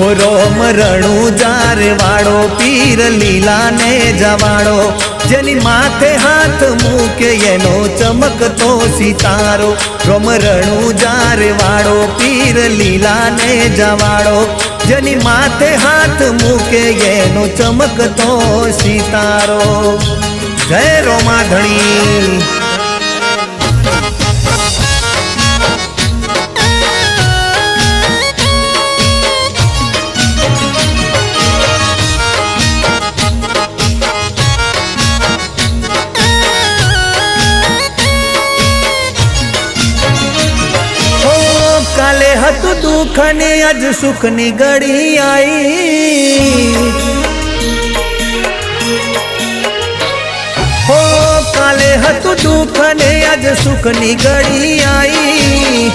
हो रोम रणुजार वाड़ो पीर लीला ने जवाड़ो जेनी माथे हाथ मूके एनो चमकतो सितारो रोम रणुजार वाड़ो पीर लीला ने जवाड़ो जेनी माथे हाथ मूके एनो चमकतो सितारो। जय रोमाधणी। काले हत दुख ने अज सुख नी घड़ी आई हो काले हत दुख ने अज सुख नी घड़ी आई।